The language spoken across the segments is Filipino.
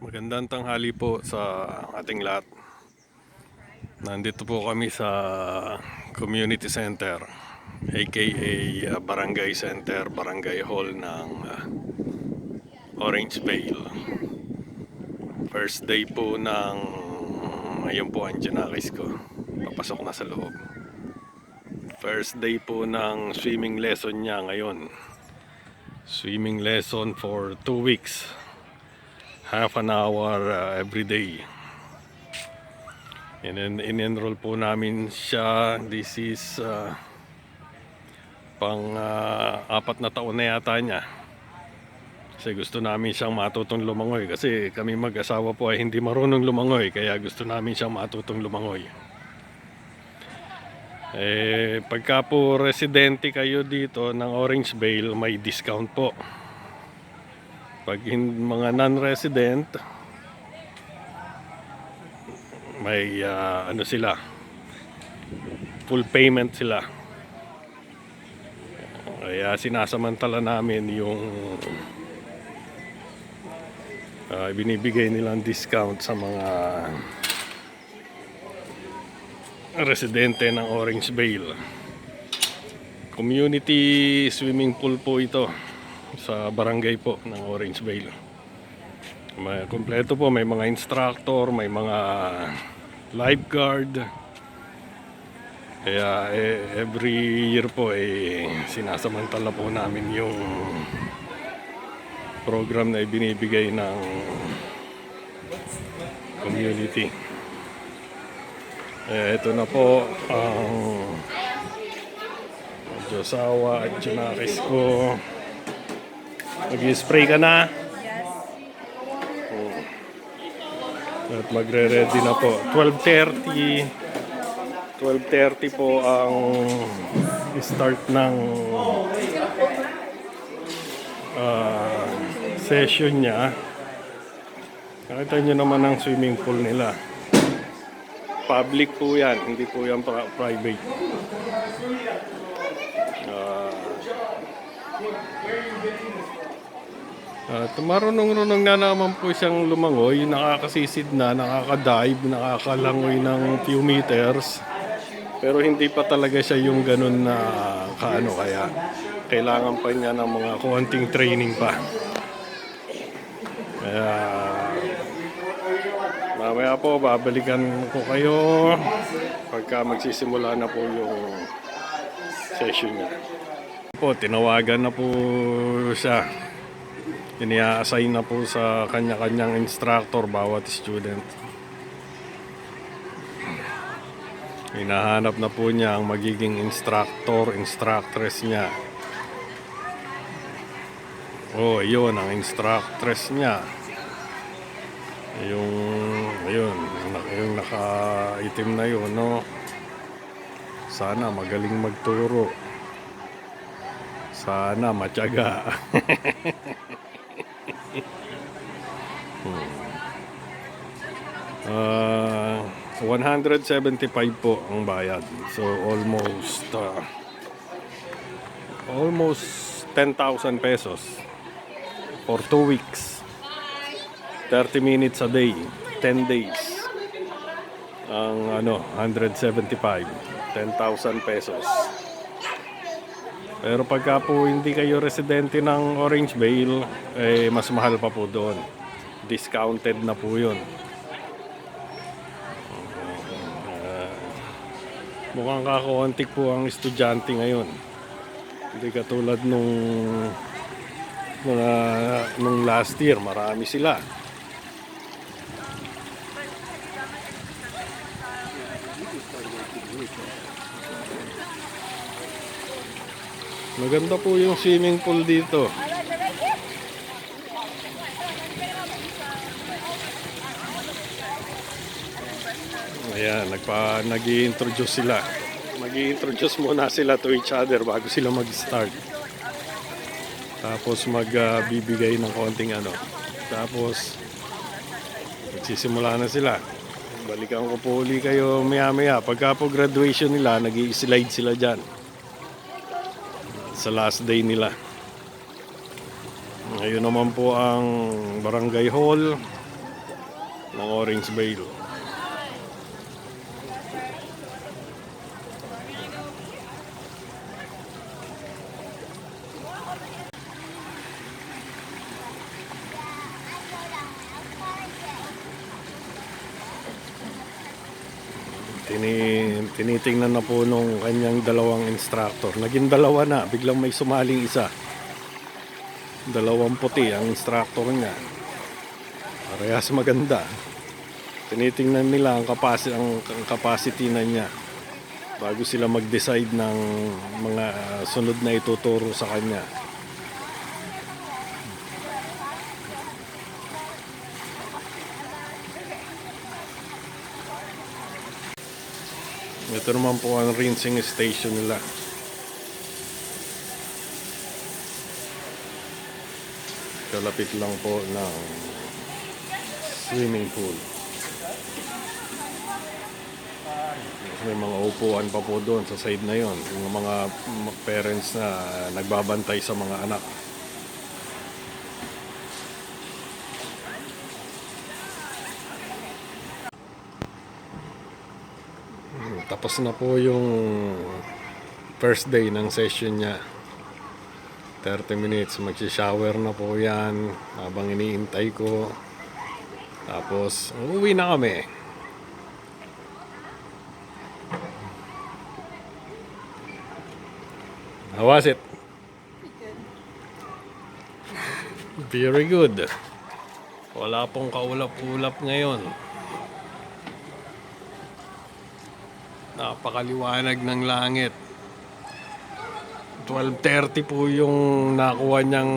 Magandang tanghali po sa ating lahat. Nandito po kami sa Community Center, aka Barangay Center, Barangay Hall ng Orange Vale. First day po ng, ayun po ang Janakis ko, papasok na sa loob. First day po ng swimming lesson niya ngayon. Swimming lesson for 2 weeks. Half an hour every day. In-enroll po namin siya. This is pang 4 na taon na yata niya. Kasi gusto namin siyang matutong lumangoy. Kasi kami mag-asawa po ay hindi marunong lumangoy. Kaya gusto namin siyang matutong lumangoy. Pagka po residente kayo dito ng Orange Vale, may discount po. Pag mga non-resident, may ano sila, full payment sila. Kaya sinasamantala namin yung binibigay nilang discount sa mga residente ng Orange Vale. Community swimming pool po ito sa barangay po ng Orange Vale. May kompleto po, may mga instructor, may mga lifeguard. Kaya every year po sinasamantala po namin yung program na ibinibigay ng community. Ito na po ang Josawa at Junakis ko. Mag-spray ka na? At magre-ready na po. 12:30 po ang start ng session niya. Nakita nyo naman ang swimming pool nila. Public po yan, hindi po yan private. Marunong-runong na naman po siyang lumangoy, nakakasisid na, nakaka-dive, nakakalangoy ng few meters. Pero hindi pa talaga siya yung ganun na kaano, kaya kailangan pa niya ng mga konting training pa. Kaya mamaya po babalikan ko kayo pagka magsisimula na po yung session niya. Po, tinawagan na po siya. Inia-assign na po sa kanya-kanyang instructor bawat student. Hinahanap na po niya ang magiging instructor, instructress niya. Oh, yun ang instructress niya. Yung naka-itim na yun, no? Sana magaling magturo. Sana matyaga. 175 po ang bayad. So almost 10,000 pesos for 2 weeks. 30 minutes a day, 10 days. Ang 175, 10,000 pesos. Pero pagka po hindi kayo residente ng Orange Vale, mas mahal pa po doon. Discounted na po yun. Mukhang kakauntik po ang estudyante ngayon. Hindi katulad nung last year, marami sila. Maganda po yung swimming pool dito. Ayan, nag-i-introduce sila. Mag-i-introduce muna sila to each other bago sila mag-start. Tapos magbibigay ng konting Tapos magsisimula na sila. Balikan ko po uli kayo maya-maya. Pagka po graduation nila, nag-i-slide sila dyan. Sa last day nila. Ngayon naman po ang Barangay Hall. ng Orange Vale. Tinitingnan na po nung kanyang dalawang instructor. Naging dalawa na, biglang may sumaling isa. Dalawang puti ang instructor niya. Parehas maganda. Tinitingnan nila ang capacity na niya bago sila mag-decide ng mga sunod na ituturo sa kanya. Ito naman po ang rinsing station nila. Kalapit lang po ng swimming pool. May mga upuan pa po doon sa side na yon. Yung mga parents na nagbabantay sa mga anak. Tapos na po yung first day ng session niya. 30 minutes, magsishower na po yan habang iniintay ko. Tapos, uuwi na kami. How was it? Very good. Wala pong kaulap-ulap ngayon. Napakaliwanag ng langit. 12:30 po yung nakuha niyang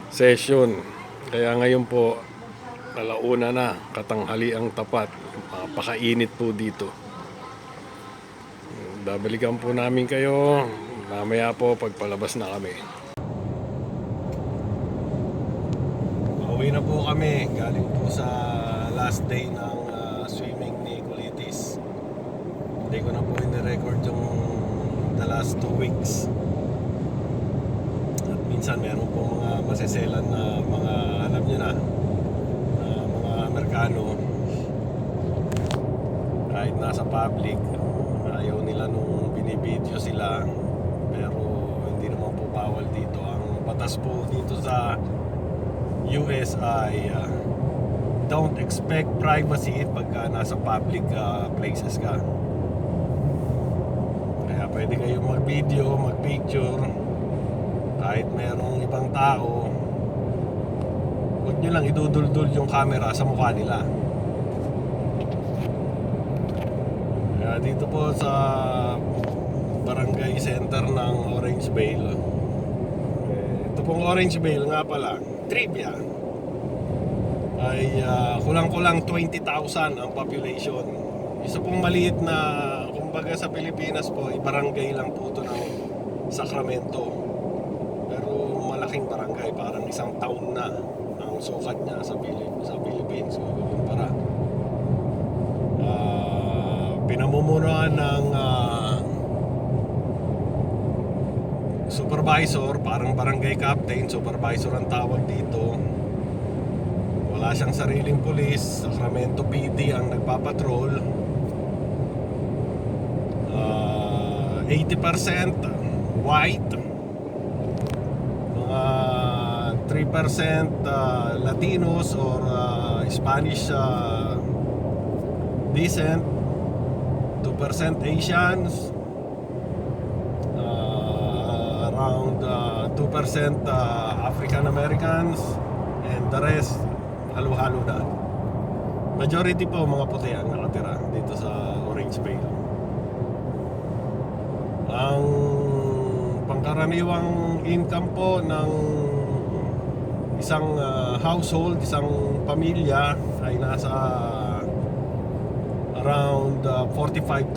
session. Kaya ngayon po, alauna na, katanghali ang tapat. Napakainit po dito. Babalikan po namin kayo mamaya po pagpalabas na kami. Pauwi na po kami. Galing po sa last day ng swimming ni Kulitis. Hindi ko na po in-record yung the last 2 weeks. At minsan meron po mga maseselan na mga, alam nyo na mga Amerikano, kahit nasa public, ayaw nila nung binibideo sila. Pero hindi naman po bawal dito. Ang batas po dito sa US ay don't expect privacy pagka nasa public places ka. Pwede kayong mag-video, mag-picture kahit merong ibang tao. Huwag nyo lang iduduldul yung camera sa mukha nila. Kaya dito po sa barangay center ng Orange Vale, ito pong Orange Vale nga pala, trivia, ay kulang-kulang 20,000 ang population. Isa pong maliit na, kumbaga sa Pilipinas po, barangay lang po ito ng Sacramento. Pero malaking barangay, parang isang town na ang sukat niya sa Philippines. Para pinamumunuan ng supervisor, parang barangay captain, supervisor ang tawag dito. Wala siyang sariling pulis. Sacramento PD ang nagpapatrol. 80% white, mga 3% Latinos or Spanish descent, 2% Asians, around 2% African Americans, and the rest halo-halo na. Majority po mga puti ang nakatira dito sa Orange Vale. Ang pangkaraniwang income po ng isang household, isang pamilya ay nasa around $45,000.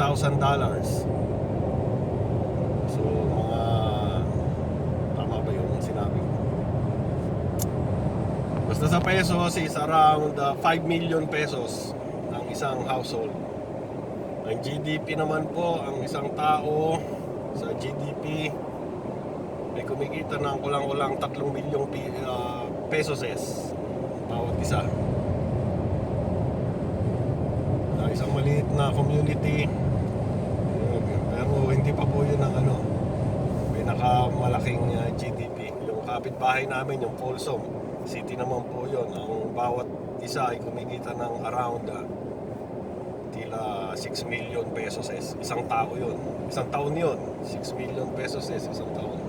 So mga, tama ba yung sinabi ko? Basta sa pesos is around 5 million pesos ang isang household. Ang GDP naman po, ang isang tao sa GDP may kumikita ng kulang-kulang 3 milyong pesos bawat isa. isang maliit na community. Pero hindi pa po yun ang pinakamalaking GDP. Yung kapitbahay namin, yung Folsom City naman po yun. Ang bawat isa ay kumikita ng around tila 6 million pesos isang tao yun. Isang taon yun. 6 million pesos isang taon.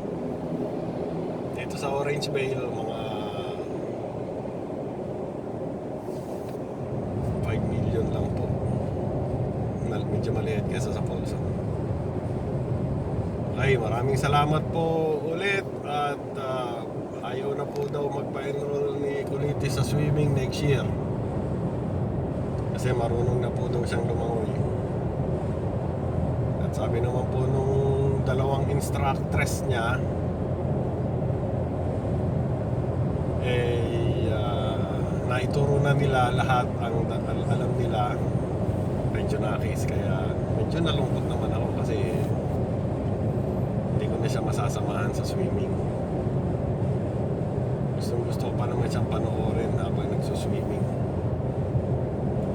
Dito sa Orangevale, mga 5 million lang po. Medyo maliit kesa sa Folsom. Okay, maraming salamat po ulit. At ayaw na po daw magpa-enroll ni Kulitis sa swimming next year. Kasi marunong na po daw siyang lumangoy. At sabi naman po nung dalawang instructress niya, naituro na nila lahat ang alam nila. Medyo nakis, kaya medyo nalungkot naman ako kasi hindi ko na siya masasamahan sa swimming. Gusto ko pa naman siyang panoorin habang nagsuswimming.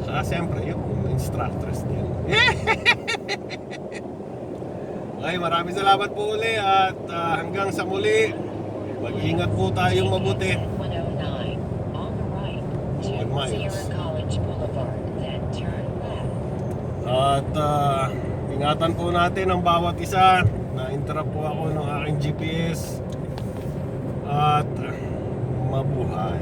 Saka siyempre yung instructress din. Okay, maraming salamat po uli at hanggang sa muli, mag-ingat po tayong mabuti. 1 miles. At ingatan po natin ang bawat isa. Na-interrupt po ako ng aking GPS. At mabuhay.